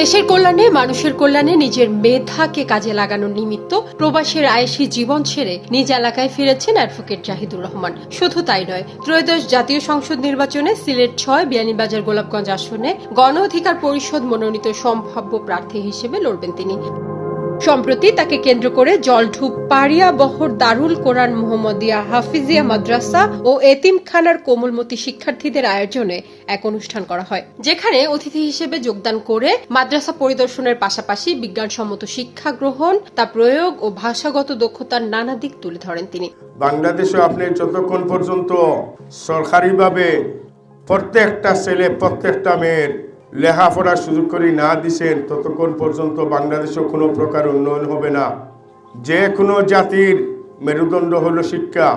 দেশের কল্যাণে মানুষের কল্যাণে নিজের মেধাকে কাজে লাগানোর নিমিত্ত প্রবাসের আয়েশি জীবন ছেড়ে নিজ এলাকায় ফিরেছেন অ্যাডভোকেট জাহিদুর রহমান। শুধু তাই নয়, ত্রয়োদশ জাতীয় সংসদ নির্বাচনে সিলেট ৬ বিয়ানীবাজার গোলাপগঞ্জ আসনে গণ অধিকার পরিষদ মনোনীত সম্ভাব্য প্রার্থী হিসেবে লড়বেন তিনি। সম্প্রতি তাকে কেন্দ্র করে জলঢুপ পাড়িয়া বহর দারুল কোরআন মোহাম্মদিয়া হাফিজিয়া মাদ্রাসা ও এতিমখানার কোমলমতি শিক্ষার্থীদের আয়োজনে এক অনুষ্ঠান করা হয়, যেখানে অতিথি হিসেবে যোগদান করে মাদ্রাসা পরিদর্শনের পাশাপাশি বিজ্ঞানসম্মত শিক্ষা গ্রহণ, তা প্রয়োগ ও ভাষাগত দক্ষতার নানা দিক তুলে ধরেন তিনি। বাংলাদেশে আপনি যতক্ষণ পর্যন্ত সরকারিভাবে প্রত্যেকটা ছেলে প্রত্যেকটা মেয়ের লেখাপড়ার সুযোগ করে না দিছেন, ততক্ষণ পর্যন্ত বাংলাদেশে কোনো প্রকার উন্নয়ন হবে না। যে কোনো জাতির মেরুদণ্ড হলো শিক্ষা,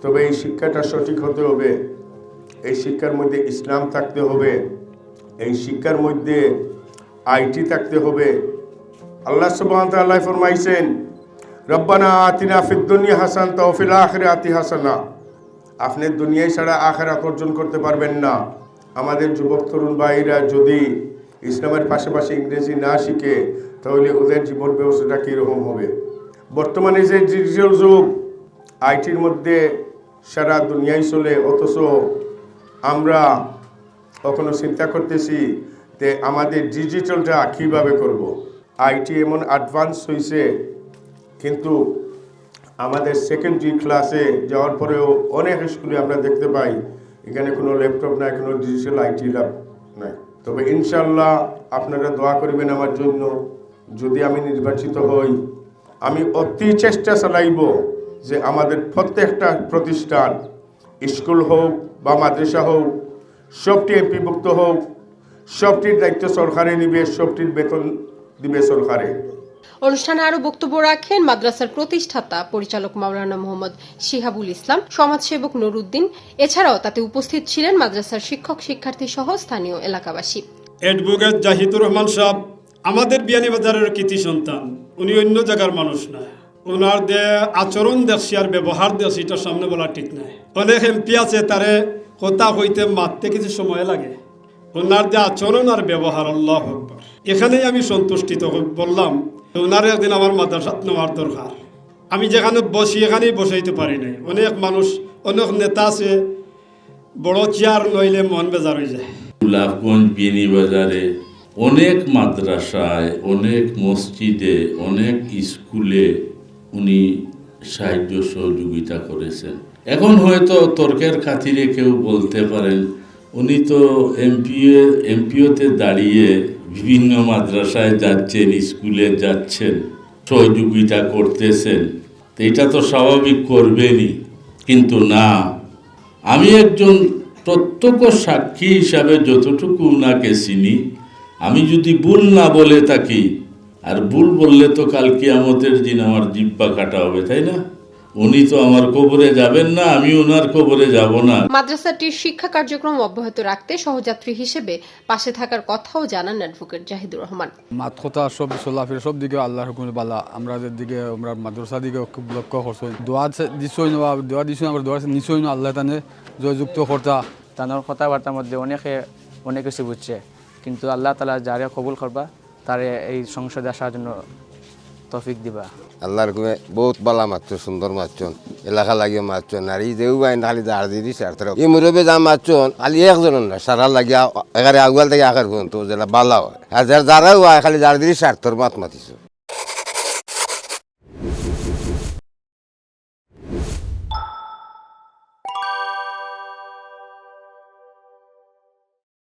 তবে এই শিক্ষাটা সঠিক হতে হবে। এই শিক্ষার মধ্যে ইসলাম থাকতে হবে, এই শিক্ষার মধ্যে আইটি থাকতে হবে। আল্লাহ সুবহানাহু ওয়া তাআলা ফরমাইছেন, রব্বানা আতিনা ফিদ দুনিয়া হাসানাতাও ওয়া ফিল আখিরাতি হাসানা। আপনি দুনিয়ায় ছাড়া আখিরাত অর্জন করতে পারবেন না। আমাদের যুবক তরুণ ভাইরা যদি ইসলামের পাশাপাশি ইংরেজি না শিখে, তাহলে ওদের জীবন ব্যবস্থাটা কীরকম হবে? বর্তমানে যে ডিজিটাল যুগ, আইটির মধ্যে সারা দুনিয়ায় চলে, অথচ আমরা কখনো চিন্তা করতেছি যে আমাদের ডিজিটালটা কীভাবে করব। আইটি এমন অ্যাডভান্স হয়েছে, কিন্তু আমাদের সেকেন্ডারি ক্লাসে যাওয়ার পরেও অনেক স্কুলে আমরা দেখতে পাই এখানে কোনো ল্যাপটপ নাই, কোনো ডিজিটাল আইটি ল্যাব নাই। তবে ইনশাল্লাহ আপনারা দোয়া করবেন আমার জন্য। যদি আমি নির্বাচিত হই, আমি অতি চেষ্টা চালাইব যে আমাদের প্রত্যেকটা প্রতিষ্ঠান, স্কুল হোক বা মাদ্রাসা হোক, সবটি এমপিভুক্ত হোক, সবটির দায়িত্ব সরকারে নিবে, সবটির বেতন দিবে সরকারে। অনুষ্ঠানে আরো বক্তব্য রাখেন মাদ্রাসার প্রতিষ্ঠাতা পরিচালক মাওলানা মোহাম্মদ শিহাবুল ইসলাম, সমাজসেবক নুরুদ্দিন। এছাড়াও তাতে উপস্থিত ছিলেন মাদ্রাসার শিক্ষক শিক্ষার্থী সহ স্থানীয় এলাকাবাসী। অ্যাডভোকেট জাহিদুর রহমান সাহেব আমাদের বিয়ানীবাজারের কৃতি সন্তান। উনি অন্য জায়গার মানুষ না। ওনার যে আচরণ দেখছি আর ব্যবহার দেখছি, এটার সামনে বলা ঠিক নাই। অনেক এমপি আছে, তারে কথা হইতে মারতে কিছু সময় লাগে। ওনার যে আচরণ আর ব্যবহার, আল্লাহু আকবার, এখানেই আমি সন্তুষ্টিত বললাম। ওনার একদিন আমার মাদ্রাসাত নেওয়ার দরকার। আমি যেখানে বসি এখানেই বসাইতে পারি নাই। অনেক মানুষ, অনেক নেতা আছে, বড় চেয়ার নইলে মন বেজার হয়ে যায়। গোলাপগঞ্জ বিয়ানীবাজারে অনেক মাদ্রাসায়, অনেক মসজিদে, অনেক স্কুলে উনি সাহায্য সহযোগিতা করেছেন। এখন হয়তো তর্কের খাতিরে কেউ বলতে পারেন উনি তো এমপিওতে দাঁড়িয়ে বিভিন্ন মাদ্রাসায় যাচ্ছেন, স্কুলে যাচ্ছেন, সহযোগিতা করতেছেন, এটা তো স্বাভাবিক করবেনই। কিন্তু না, আমি একজন প্রত্যক্ষ সাক্ষী হিসাবে যতটুকু উনাকে চিনি, আমি যদি ভুল না বলে থাকি, আর ভুল বললে তো কাল কিয়ামতের দিন আমার জিহ্বা কাটা হবে, তাই না? উনি তো আমার কবরে যাবেন না, আমি ওনার কবরে যাব না। মাদ্রাসাটির শিক্ষা কার্যক্রম অব্যাহত রাখতে সহযাত্রী হিসেবে পাশে থাকার কথাও জানান অ্যাডভোকেট জাহিদুর রহমান। মাত কথা সব চলাফের সব দিকে আল্লাহর হুকুমে বালা। আমরা দিকে আমরা মাদ্রাসা দিকে খুব লক্ষ্য করছি। দোয়া দিছই না, দোয়া দিছই না, দোয়া নিছই না, আল্লাহ তানে জয়যুক্ত কর্তা। তানোর কথাবার্তার মধ্যে অনেক কিছু বুঝছে, কিন্তু আল্লাহ তাআলা যারে কবুল করবা তারে এই সংসদে আসার জন্য তৌফিক দিবা। আল্লাহর হুকুমে বহুত বালা মারছো, সুন্দর মারছন, এলাকা লাগিয়ে মারছন। আর এই যেও বাইন খালি দাঁড় দিয়ে দিছে। আর এই মুরব্বী যা মারছন খালি একজন না, সারা লাগিয়া এগারে আগুয়াল থেকে আকার তো যেটা বালা হয়। আর যারাও খালি দাঁড় দিয়ে স্বার্থর মাত মাতিছ।